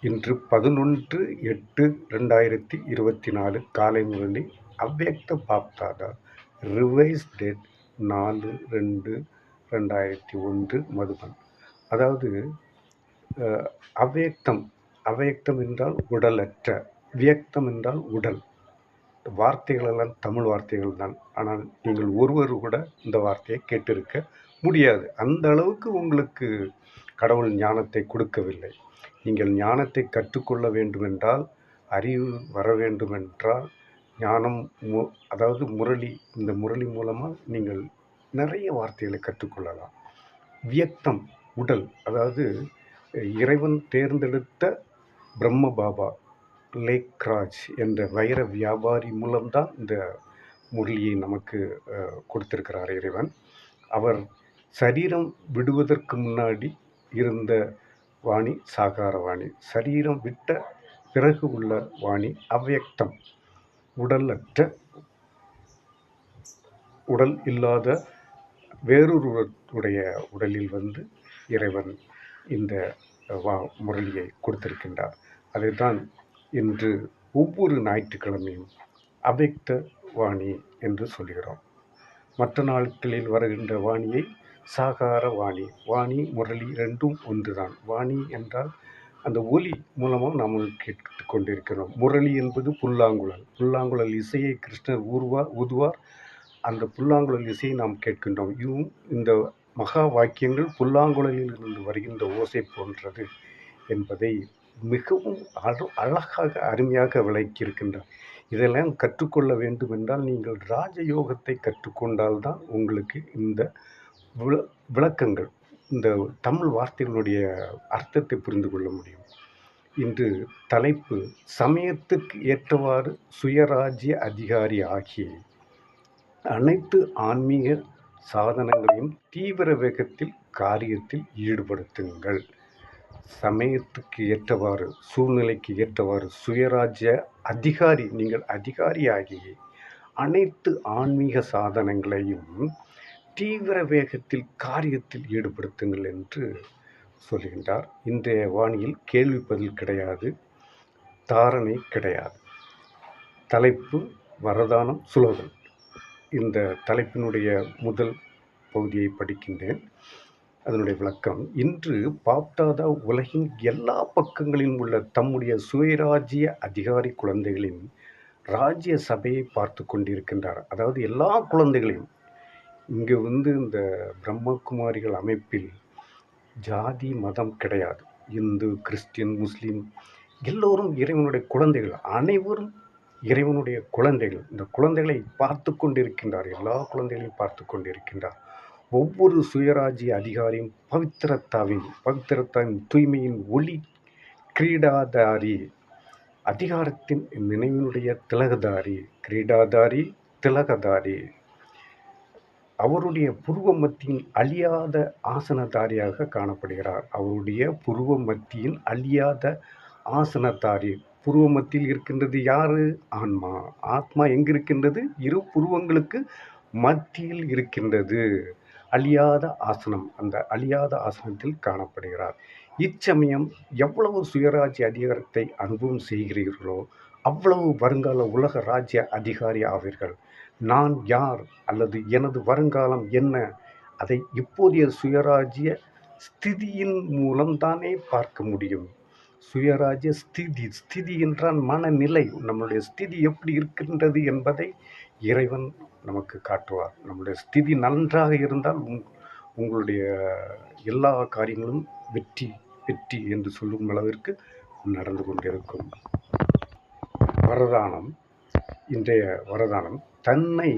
இன்று 11/8/2024 காலை முரளி அவ்யக்த பாப்தாதா ரிவைஸ் டேட் 4/2/2001 மதுபன். அதாவது அவ்யக்தம் அவ்யக்தம் என்றால் உடலற்ற, வியக்தம் என்றால் உடல். வார்த்தைகள் எல்லாம் தமிழ் வார்த்தைகள் தான். ஆனால் நீங்கள் ஒருவர் கூட இந்த வார்த்தையை கேட்டிருக்க முடியாது. அந்த அளவுக்கு உங்களுக்கு கடவுள் ஞானத்தை கொடுக்கவில்லை. நீங்கள் ஞானத்தை கற்றுக்கொள்ள வேண்டுமென்றால், அறிவு வர வேண்டுமென்றால், ஞானம் அதாவது முரளி, இந்த முரளி மூலமாக நீங்கள் நிறைய வார்த்தைகளை கற்றுக்கொள்ளலாம். வியக்தம் உடல், அதாவது இறைவன் தேர்ந்தெடுத்த பிரம்ம பாபா லேக்ராஜ் என்ற வைர வியாபாரி மூலம்தான் இந்த முரளியை நமக்கு கொடுத்திருக்கிறார் இறைவன். அவர் சரீரம் விடுவதற்கு முன்னாடி இருந்த வாணி சாகார வாணி, சரீரம் விட்ட பிறகு உள்ள வாணி அவ்யக்தம், உடலற்ற, உடல் இல்லாத வேறொருவருடைய உடலில் வந்து இறைவன் இந்த முரளியை கொடுத்திருக்கின்றார். அதைத்தான் இன்று ஒவ்வொரு ஞாயிற்றுக்கிழமையும் அவ்யக்த வாணி என்று சொல்கிறோம். மற்ற நாட்களில் வருகின்ற வாணியை சாகார வாணி, வாணி முரளி ரெண்டும் ஒன்றுதான். வாணி என்றால் அந்த ஒலி மூலமாக நாம் கேட்டு கொண்டிருக்கிறோம். முரளி என்பது புல்லாங்குழல், புல்லாங்குழல் இசையை கிருஷ்ணர் ஊதுவார். அந்த புல்லாங்குழல் இசையை நாம் கேட்கின்றோம். இதுவும் இந்த மகா வாக்கியங்கள் புல்லாங்குழலில் இருந்து வருகின்ற ஓசை போன்றது என்பதை மிகவும் அழகாக அருமையாக விளக்கியிருக்கின்றார். இதெல்லாம் கற்றுக்கொள்ள வேண்டும் என்றால் நீங்கள் ராஜயோகத்தை கற்றுக்கொண்டால்தான் உங்களுக்கு இந்த விளக்கங்கள், இந்த தமிழ் வார்த்தைகளுடைய அர்த்தத்தை புரிந்து கொள்ள முடியும். இன்று தலைப்பு சமயத்துக்கு ஏற்றவாறு சுயராஜ்ய அதிகாரி ஆகிய அனைத்து ஆன்மீக சாதனங்களையும் தீவிர வேகத்தில் காரியத்தில் ஈடுபடுத்துங்கள். சமயத்துக்கு ஏற்றவாறு, சூழ்நிலைக்கு ஏற்றவாறு சுயராஜ்ய அதிகாரி, நீங்கள் அதிகாரியாகி அனைத்து ஆன்மீக சாதனங்களையும் தீவிர வேகத்தில் காரியத்தில் ஈடுபடுத்துங்கள் என்று சொல்கின்றார். இன்றைய வாணியில் கேள்வி பதில் கிடையாது, தாரணை கிடையாது. தலைப்பு வரதானம் சுலோகன். இந்த தலைப்பினுடைய முதல் பகுதியை படிக்கின்றேன். அதனுடைய விளக்கம்: இன்று பாப்தாதா உலகின் எல்லா பக்கங்களிலும் உள்ள தம்முடைய சுயராஜ்ய அதிகாரி குழந்தைகளின் ராஜ்ய சபையை பார்த்து கொண்டிருக்கின்றார். அதாவது எல்லா குழந்தைகளையும் இங்கே இந்த பிரம்மகுமாரிகள் அமைப்பில் ஜாதி மதம் கிடையாது. இந்து, கிறிஸ்டின், முஸ்லீம் எல்லோரும் இறைவனுடைய குழந்தைகள், அனைவரும் இறைவனுடைய குழந்தைகள். இந்த குழந்தைகளை பார்த்து கொண்டிருக்கின்றார், எல்லா குழந்தைகளையும் பார்த்து கொண்டிருக்கின்றார். ஒவ்வொரு சுயராஜ்ய அதிகாரியும் பவித்திரத்தாவின் தூய்மையின் ஒளி கிரீடாதாரி, அதிகாரத்தின் நினைவினுடைய திலகதாரி, கிரீடாதாரி, திலகதாரி. அவருடைய புருவ மத்தியின் அழியாத ஆசனதாரியாக காணப்படுகிறார். அவருடைய புருவ மத்தியின் அழியாத ஆசனதாரி. புருவ மத்தியில் இருக்கின்றது யாரு? ஆன்மா. ஆத்மா எங்கிருக்கின்றது? இரு புருவங்களுக்கு மத்தியில் இருக்கின்றது. அழியாத ஆசனம், அந்த அழியாத ஆசனத்தில் காணப்படுகிறார். இச்சமயம் எவ்வளவு சுயராஜ்ய அதிகாரத்தை அனுபவம் செய்கிறீர்களோ அவ்வளவு வருங்கால உலக ராஜ்ய அதிகாரி ஆவீர்கள். நான் யார் அல்லது எனது வருங்காலம் என்ன, அதை இப்போதைய சுயராஜ்ய ஸ்திதியின் மூலம்தானே பார்க்க முடியும். சுயராஜ்ய ஸ்திதி என்றால் மனநிலை. நம்முடைய ஸ்திதி எப்படி இருக்கின்றது என்பதை இறைவன் நமக்கு காட்டுவார். நம்முடைய ஸ்திதி நன்றாக இருந்தால் உங்களுடைய எல்லா காரியங்களும் வெற்றி வெற்றி என்று சொல்லும் அளவிற்கு நடந்து கொண்டிருக்கும். வரதானம். இன்றைய வரதானம்: தன்னை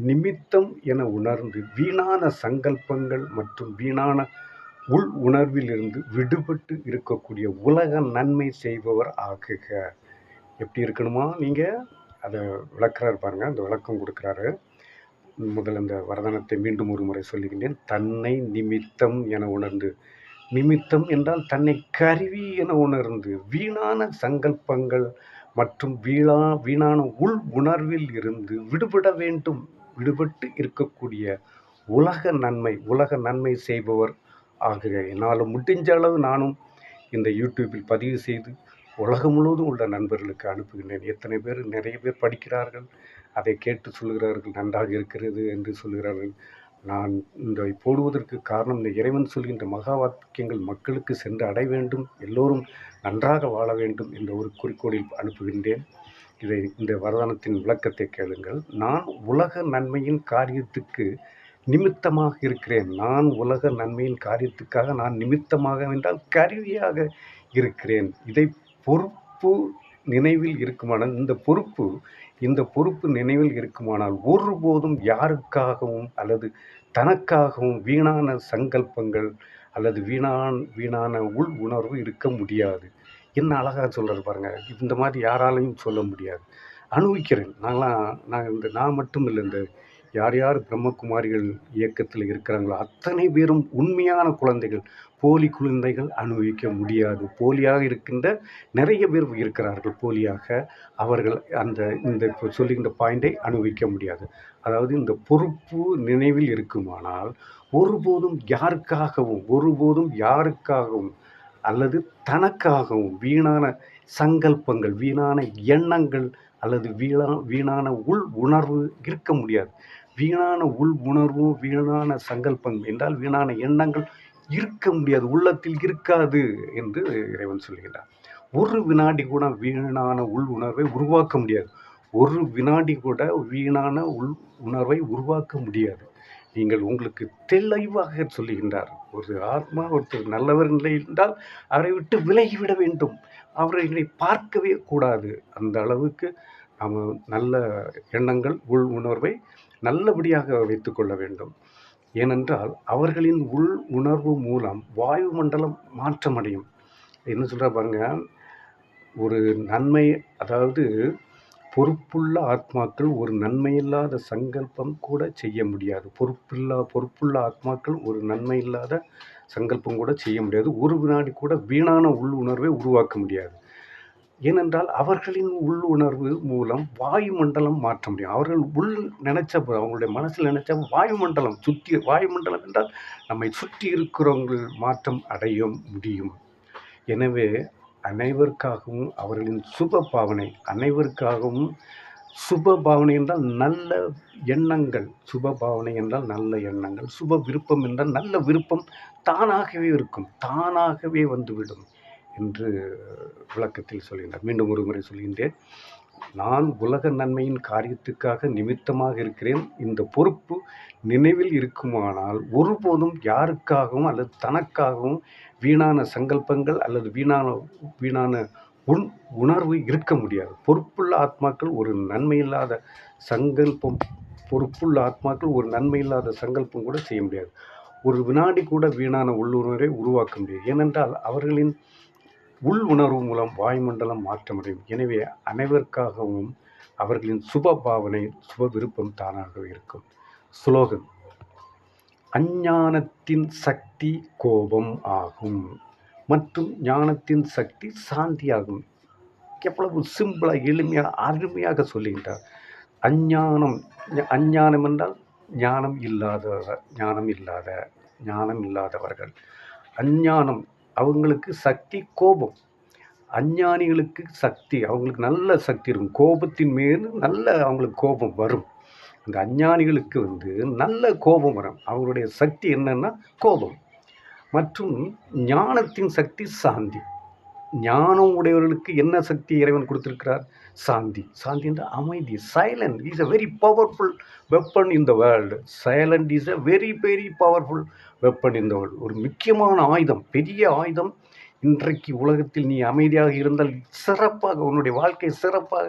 நிமித்தம் என உணர்ந்து வீணான சங்கல்பங்கள் மற்றும் வீணான உள் உணர்வில் இருந்து விடுபட்டு இருக்கக்கூடிய உலக நன்மை செய்பவர் ஆகுக. எப்படி இருக்கணுமா? நீங்கள் அதை விளக்குறாரு பாருங்க, அந்த விளக்கம் கொடுக்குறாரு. முதல் இந்த வரதானத்தை மீண்டும் ஒரு முறை சொல்லுகின்றேன். தன்னை நிமித்தம் என உணர்ந்து, நிமித்தம் என்றால் தன்னை கருவி என உணர்ந்து வீணான சங்கல்பங்கள் மற்றும் வீணான உள் உணர்வில் இருந்து விடுபட வேண்டும். விடுபட்டு இருக்கக்கூடிய உலக நன்மை செய்பவர் ஆகுக. என்னால் முடிஞ்ச அளவு நானும் இந்த யூடியூப்பில் பதிவு செய்து உலகம் முழுவதும் உள்ள நண்பர்களுக்கு அனுப்புகின்றேன். எத்தனை பேர், நிறைய பேர் படிக்கிறார்கள், அதை கேட்டு சொல்கிறார்கள், நன்றாக இருக்கிறது என்று சொல்கிறார்கள். நான் இதை போடுவதற்கு காரணம், இந்த இறைவன் சொல்கின்ற மகா வாக்கியங்கள் மக்களுக்கு சென்று அடைய வேண்டும், எல்லோரும் நன்றாக வாழ வேண்டும் என்ற ஒரு குறிக்கோளில் அனுப்புகின்றேன். இந்த வரதானத்தின் விளக்கத்தை கேளுங்கள். நான் உலக நன்மையின் காரியத்துக்கு நிமித்தமாக இருக்கிறேன். நான் உலக நன்மையின் காரியத்துக்காக நான் நிமித்தமாக என்றால் கருவியாக இருக்கிறேன். இதை பொறுப்பு நினைவில் இருக்குமானால், இந்த பொறுப்பு நினைவில் இருக்குமானால் ஒருபோதும் யாருக்காகவும் அல்லது தனக்காகவும் வீணான சங்கல்பங்கள் அல்லது வீணான உள் உணர்வு இருக்க முடியாது. என்ன அழகாக சொல்கிறது பாருங்கள். இந்த மாதிரி யாராலையும் சொல்ல முடியாது. அனுபவிக்கிறேன். நான் மட்டும் இல்லை, இந்த யார் பிரம்மகுமாரிகள் இயக்கத்தில் இருக்கிறாங்களோ அத்தனை பேரும் உண்மையான குழந்தைகள். போலி குழந்தைகள் அனுபவிக்க முடியாது. போலியாக இருக்கின்ற நிறைய பேர் இருக்கிறார்கள். போலியாக அவர்கள் இந்த சொல்லுகின்ற பாயிண்டை அனுபவிக்க முடியாது. அதாவது இந்த பொறுப்பு நினைவில் இருக்குமானால் ஒருபோதும் யாருக்காகவும் அல்லது தனக்காகவும் வீணான சங்கல்பங்கள், வீணான எண்ணங்கள் அல்லது வீணான உள் உணர்வு இருக்க முடியாது. வீணான உள் உணர்வும் வீணான சங்கல்பம் என்றால் வீணான எண்ணங்கள் இருக்க முடியாது, உள்ளத்தில் இருக்காது என்று இறைவன் சொல்கிறார். ஒரு வினாடி கூட வீணான உள் உணர்வை உருவாக்க முடியாது. ஒரு வினாடி கூட வீணான உள் உணர்வை உருவாக்க முடியாது. நீங்கள் உங்களுக்கு தெளிவாக சொல்லுகின்றார். ஒரு ஆத்மா ஒருத்தர் நல்லவர் நிலை என்றால் அவரை விட்டு விலகிவிட வேண்டும், அவர்களை பார்க்கவே கூடாது. அந்த அளவுக்கு நாம் நல்ல எண்ணங்கள், உள் உணர்வை நல்லபடியாக வைத்துக்கொள்ள வேண்டும். ஏனென்றால் அவர்களின் உள் உணர்வு மூலம் வாயு மண்டலம் மாற்றமடையும். என்ன சொல்கிற பாருங்க, ஒரு நன்மை, அதாவது பொறுப்புள்ள ஆத்மாக்கள் ஒரு நன்மையில்லாத சங்கல்பம் கூட செய்ய முடியாது. பொறுப்புள்ள ஆத்மாக்கள் ஒரு நன்மை இல்லாத சங்கல்பம் கூட செய்ய முடியாது. ஒரு வினாடி கூட வீணான உள் உணர்வை உருவாக்க முடியாது. ஏனென்றால் அவர்களின் உள் உணர்வு மூலம் வாயு மண்டலம் மாற்ற முடியும். அவர்கள் அவங்களுடைய மனசில் நினைச்ச வாயு மண்டலம் என்றால் நம்மை சுற்றி இருக்கிறவங்க மாற்றம் அடைய முடியும். எனவே அனைவருக்காகவும் அவர்களின் சுப பாவனை என்றால் நல்ல எண்ணங்கள், சுப பாவனை என்றால் நல்ல எண்ணங்கள், சுப விருப்பம் என்றால் நல்ல விருப்பம் தானாகவே இருக்கும், தானாகவே வந்துவிடும் என்று விளக்கத்தில் சொல்கின்றார். மீண்டும் ஒரு முறை சொல்கின்றேன். நான் உலக நன்மையின் காரியத்துக்காக நிமித்தமாக இருக்கிறேன். இந்த பொறுப்பு நினைவில் இருக்குமானால் ஒருபோதும் யாருக்காகவும் அல்லது தனக்காகவும் வீணான சங்கல்பங்கள் அல்லது வீணான உணர்வு இருக்க முடியாது. பொறுப்புள்ள ஆத்மாக்கள் ஒரு நன்மையில்லாத சங்கல்பம் கூட செய்ய முடியாது. ஒரு வினாடி கூட வீணான உள்ளுணர்வை உருவாக்க முடியாது. ஏனென்றால் அவர்களின் உள் உணர்வு மூலம் வாயுமண்டலம் மாற்றமடையும். எனவே அனைவருக்காகவும் அவர்களின் சுப பாவனை, சுப விருப்பம் தானாகவே இருக்கும். ஸ்லோகன்: அஞ்ஞானத்தின் சக்தி கோபம் ஆகும் மற்றும் ஞானத்தின் சக்தி சாந்தியாகும். எவ்வளவு சிம்பிளாக, எளிமையாக, அருமையாக சொல்லுகின்றார். அஞ்ஞானம் என்றால் ஞானம் இல்லாதவர்கள். அஞ்ஞானம் அவங்களுக்கு சக்தி கோபம். அஞ்ஞானிகளுக்கு சக்தி, அவங்களுக்கு நல்ல சக்தி இருக்கும். கோபத்தின் மேல் அவங்களுக்கு கோபம் வரும். அந்த அஞ்ஞானிகளுக்கு நல்ல கோபம் வரும். அவங்களுடைய சக்தி என்னன்னா கோபம். மற்றும் ஞானத்தின் சக்தி சாந்தி. ஞானம் உடையவர்களுக்கு என்ன சக்தி இறைவன் கொடுத்திருக்கிறார்? சாந்தி. சாந்தி என்ற அமைதி. Silent is a very powerful weapon in the world. Silent is a very very powerful weapon in the world. ஒரு முக்கியமான ஆயுதம், பெரிய ஆயுதம். இன்றைக்கு உலகத்தில் நீ அமைதியாக இருந்தால் சிறப்பாக உன்னுடைய வாழ்க்கை சிறப்பாக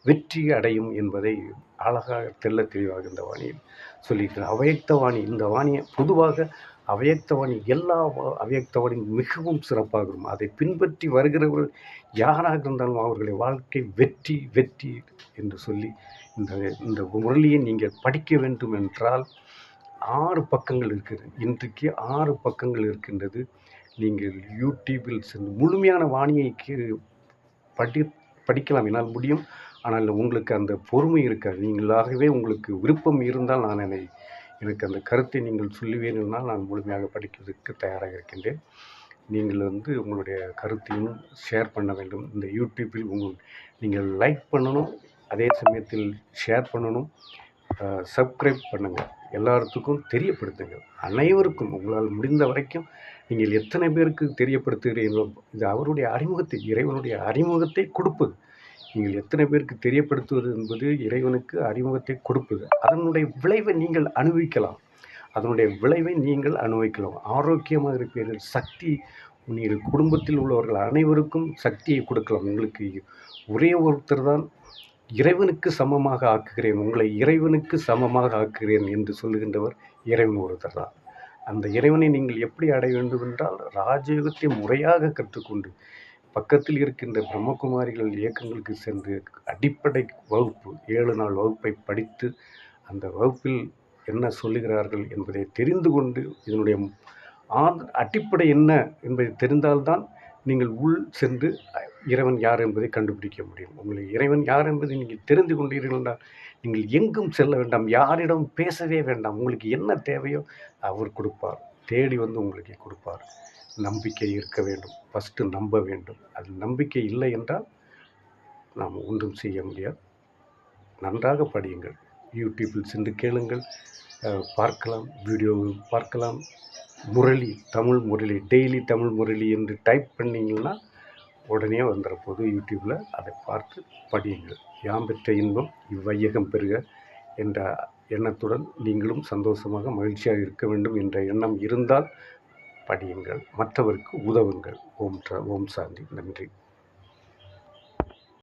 வெற்றி அடையும் என்பதை அழகாக தெளிவாக இந்த வாணியில் சொல்லியிருக்கிறார். அவ்யக்த வாணி, இந்த வாணியை பொதுவாக அவ்யக்தவாணி எல்லா அவ்யக்தவாணியும் மிகவும் சிறப்பாக இருக்கும். அதை பின்பற்றி வருகிறவர்கள் யாராக இருந்தாலும் அவர்களுடைய வாழ்க்கை வெற்றி வெற்றி என்று சொல்லி இந்த முரளியை நீங்கள் படிக்க வேண்டும் என்றால் 6 பக்கங்கள் இருக்கிறது. இன்றைக்கு 6 பக்கங்கள் இருக்கின்றது. நீங்கள் யூடியூபில் சென்று முழுமையான வாணியை படிக்கலாம், என்னால் முடியும். ஆனால் உங்களுக்கு அந்த பொறுமை இருக்காது. நீங்களாகவே உங்களுக்கு விருப்பம் இருந்தால் எனக்கு அந்த கருத்தை நீங்கள் சொல்லுவீர்கள், நான் முழுமையாக படிக்கிறதுக்கு தயாராக இருக்கின்றேன். நீங்கள் உங்களுடைய கருத்தையும் ஷேர் பண்ண வேண்டும். இந்த யூடியூப்பில் நீங்கள் லைக் பண்ணணும், அதே சமயத்தில் ஷேர் பண்ணணும், சப்ஸ்கிரைப் பண்ணுங்கள், எல்லாத்துக்கும் தெரியப்படுத்துங்க. அனைவருக்கும் உங்களால் முடிந்த வரைக்கும் நீங்கள் எத்தனை பேருக்கு தெரியப்படுத்துகிறீர்களோ, இது அவருடைய அறிமுகத்தை, இறைவனுடைய அறிமுகத்தை கொடுப்பது. நீங்கள் எத்தனை பேருக்கு தெரியப்படுத்துவது என்பது இறைவனுக்கு அறிமுகத்தை கொடுப்பது. அதனுடைய விளைவை நீங்கள் அனுபவிக்கலாம். ஆரோக்கியமாக இருப்பீர்கள். சக்தி, நீங்கள் குடும்பத்தில் உள்ளவர்கள் அனைவருக்கும் சக்தியை கொடுக்கலாம். உங்களுக்கு ஒரே ஒருத்தர் தான் இறைவனுக்கு சமமாக ஆக்குகிறேன், உங்களை இறைவனுக்கு சமமாக ஆக்குகிறேன் என்று சொல்லுகின்றவர் இறைவன் ஒருத்தர் தான். அந்த இறைவனை நீங்கள் எப்படி அடைய வேண்டும் என்றால், ராஜயோகத்தை முறையாக கற்றுக்கொண்டு பக்கத்தில் இருக்கின்ற பிரம்மகுமாரிகள் இயக்கங்களுக்கு சென்று அடிப்படை வகுப்பு 7 நாள் வகுப்பை படித்து, அந்த வகுப்பில் என்ன சொல்லுகிறார்கள் என்பதை தெரிந்து கொண்டு, இதனுடைய அடிப்படை என்ன என்பதை தெரிந்தால்தான் நீங்கள் உள் சென்று இறைவன் யார் என்பதை கண்டுபிடிக்க முடியும். உங்களுக்கு இறைவன் யார் என்பதை நீங்கள் தெரிந்து கொண்டீர்கள் என்றால் நீங்கள் எங்கும் செல்ல வேண்டாம், யாரிடம் பேசவே வேண்டாம். உங்களுக்கு என்ன தேவையோ அவர் கொடுப்பார், தேடி உங்களுக்கு கொடுப்பார். நம்பிக்கை இருக்க வேண்டும், ஃபஸ்ட்டு நம்ப வேண்டும். அது நம்பிக்கை இல்லை என்றால் நாம் ஒன்றும் செய்ய முடியாது. நன்றாக படியுங்கள், யூடியூப்பில் சென்று கேளுங்கள், பார்க்கலாம், வீடியோவில் பார்க்கலாம். முரளி, தமிழ் முரளி, டெய்லி தமிழ் முரளி என்று டைப் பண்ணிங்கன்னா உடனே வந்துடுறப்போது யூடியூப்பில். அதை பார்த்து படியுங்கள். யாம் பெற்ற இன்பம் இவ்வையகம் பெறுக என்ற எண்ணத்துடன் நீங்களும் சந்தோஷமாக மகிழ்ச்சியாக இருக்க வேண்டும் என்ற எண்ணம் இருந்தால் படியுங்கள், மற்றவருக்கு உதவுங்கள். ஓம் சாந்தி. நன்றி.